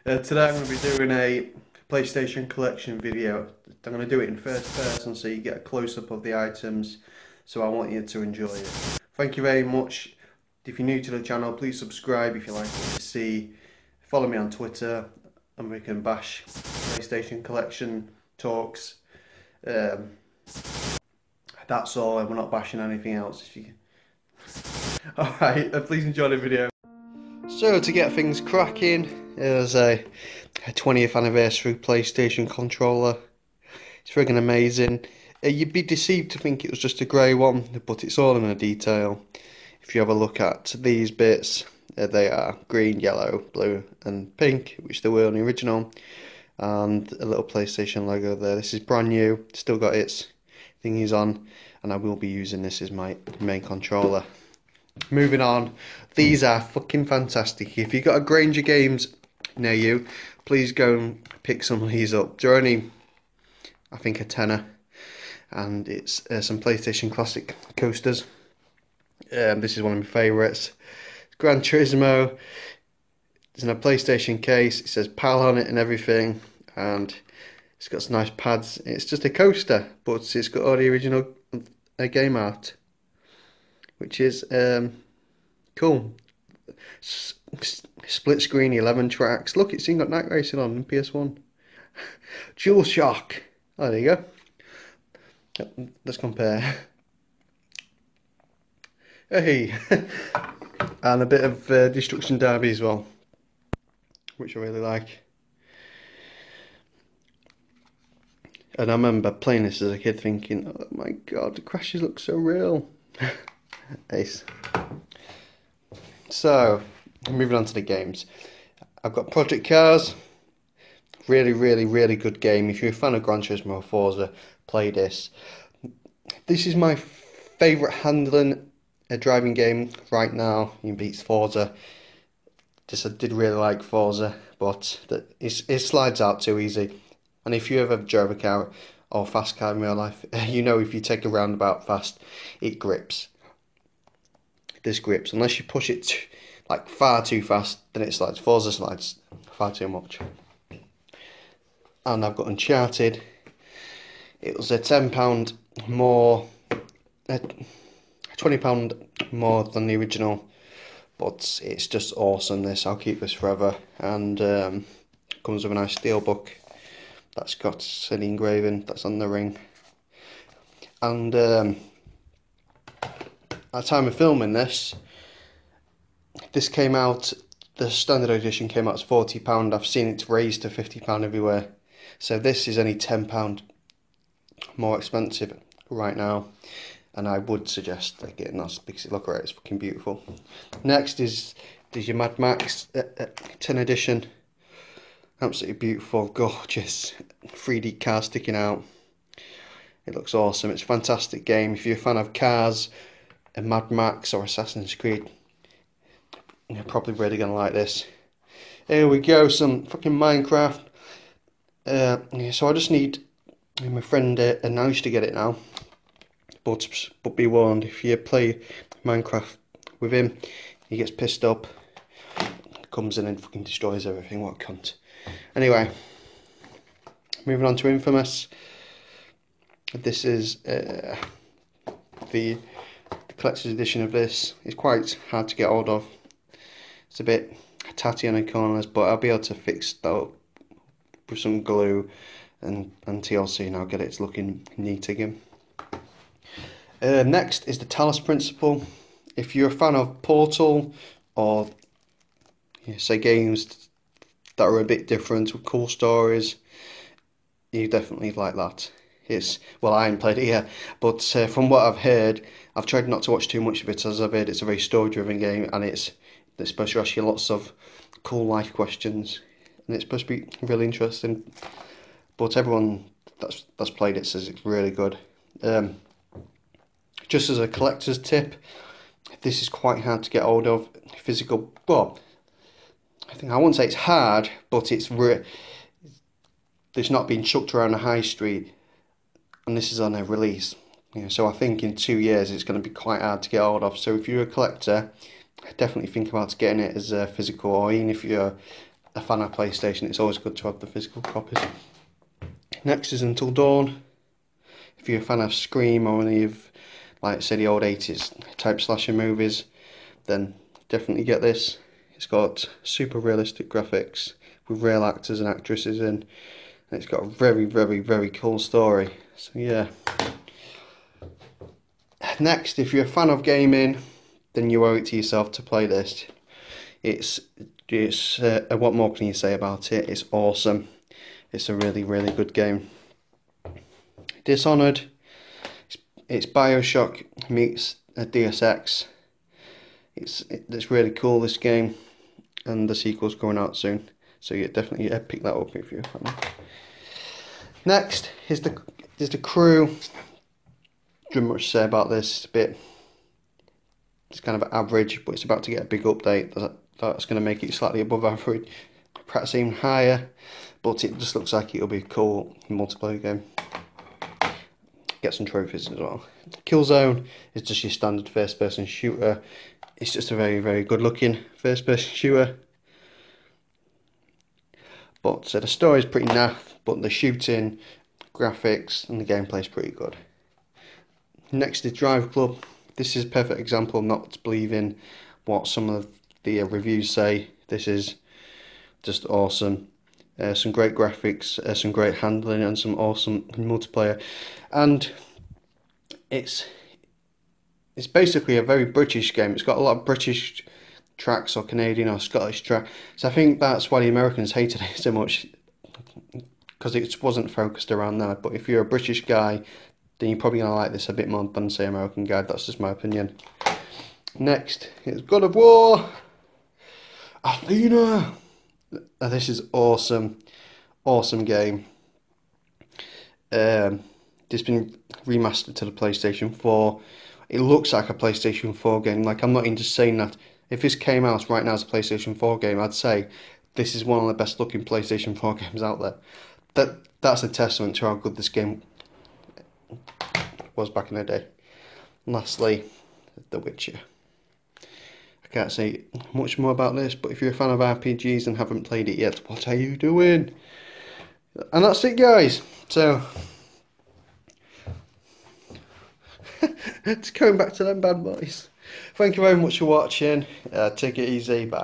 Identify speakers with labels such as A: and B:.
A: Today I'm going to be doing a PlayStation collection video. I'm going to do it in first person so you get a close-up of the items, so I want you to enjoy it. Thank you very much. If you're new to the channel, please subscribe if you like what you see. Follow me on Twitter and we can bash PlayStation collection talks. That's all, and we're not bashing anything else. Alright, please enjoy the video. So to get things cracking, there's a 20th anniversary PlayStation controller. It's friggin' amazing. You'd be deceived to think it was just a grey one, but it's all in the detail. If you have a look at these bits, they are green, yellow, blue and pink, which they were on the original. And a little PlayStation logo there. This is brand new, still got its thingies on, and I will be using this as my main controller. Moving on, these are fucking fantastic. If you've got a Granger Games near you, please go and pick some of these up. They're only, I think, a tenner, and it's some PlayStation Classic coasters. This is one of my favourites. It's Gran Turismo. It's in a PlayStation case. It says PAL on it and everything, and it's got some nice pads. It's just a coaster, but it's got all the original game art, which is cool. Split screen, 11 tracks. Look, it's even got night racing on PS1. Dual shock. Oh, there you go. Let's compare. Hey, and a bit of Destruction Derby as well, which I really like. And I remember playing this as a kid thinking, oh my god, the crashes look so real. Ace. So, moving on to the games. I've got Project Cars. Really good game. If you're a fan of Gran Turismo or Forza, play this. This is my favourite handling driving game right now. It beats Forza. I did really like Forza, but it slides out too easy. And if you ever drove a car or fast car in real life, you know if you take a roundabout fast, it grips. This grips. Unless you push it like far too fast, then it slides. Forza slides far too much. And I've got Uncharted. It was a £10 more, £20 more than the original, but it's just awesome. This, I'll keep this forever. And comes with a nice steel book that's got an engraving that's on the ring. And at the time of filming this came out, the standard edition came out as £40. I've seen it raised to £50 everywhere. So this is only £10 more expensive right now. And I would suggest getting that because look at it, it's fucking beautiful. Next is your Mad Max 10 edition. Absolutely beautiful, gorgeous 3D car sticking out. It looks awesome. It's a fantastic game. If you're a fan of cars and Mad Max or Assassin's Creed, you're probably really going to like this. Here we go, some fucking Minecraft. So I just need my friend Anoush to get it now. But be warned, if you play Minecraft with him, he gets pissed up, comes in and fucking destroys everything. What a cunt. Anyway, moving on to Infamous. This is the collector's edition of this. It's quite hard to get hold of. It's a bit tatty on the corners, but I'll be able to fix that up with some glue and TLC, and I'll get it looking neat again. Next is the Talos Principle. If you're a fan of Portal or say games that are a bit different with cool stories, you definitely like that. Well, I haven't played it yet, but from what I've heard, I've tried not to watch too much of it, as I've heard it's a very story-driven game, and it's supposed to ask you lots of cool life questions, and it's supposed to be really interesting. But everyone that's played it says it's really good. Just as a collector's tip, this is quite hard to get hold of. Physical, well, I won't say it's hard, but it's not being chucked around the high street, and this is on a release. So I think in 2 years it's going to be quite hard to get hold of. So if you're a collector, definitely think about getting it as a physical, or even if you're a fan of PlayStation, it's always good to have the physical copies. Next is Until Dawn. If you're a fan of Scream or any of, like, say, the old 80s type slasher movies, then definitely get this. It's got super realistic graphics with real actors and actresses in, and it's got a very, very, very cool story. So yeah. Next, if you're a fan of gaming, then you owe it to yourself to play this. It's what more can you say about it? It's awesome. It's a really, really good game. Dishonored. It's Bioshock meets a Deus Ex. It's really cool, this game, and the sequel's coming out soon. So you definitely pick that up if you're a fan. Next is the Crew. Don't much to say about this. It's kind of average, but it's about to get a big update that's going to make it slightly above average, perhaps even higher. But it just looks like it'll be a cool multiplayer game. Get some trophies as well. Killzone is just your standard first-person shooter. It's just a very, very good-looking first-person shooter. But the story's pretty naff, but the shooting, graphics, and the gameplay is pretty good. Next is Drive Club. This is a perfect example of not believing what some of the reviews say. This is just awesome. Some great graphics, some great handling, and some awesome multiplayer. And it's basically a very British game. It's got a lot of British tracks, or Canadian or Scottish tracks. So I think that's why the Americans hated it so much, because it wasn't focused around that. But if you're a British guy, then you're probably going to like this a bit more than, say, American guy. That's just my opinion. Next is God of War. Athena. This is awesome. Awesome game. It's been remastered to the PlayStation 4. It looks like a PlayStation 4 game. Like, I'm not even just saying that. If this came out right now as a PlayStation 4 game, I'd say this is one of the best looking PlayStation 4 games out there. That's a testament to how good this game was back in the day. And lastly, The Witcher. I can't say much more about this, but if you're a fan of RPGs and haven't played it yet, what are you doing? And that's it, guys. So, it's going back to them bad boys. Thank you very much for watching. Take it easy. Bye.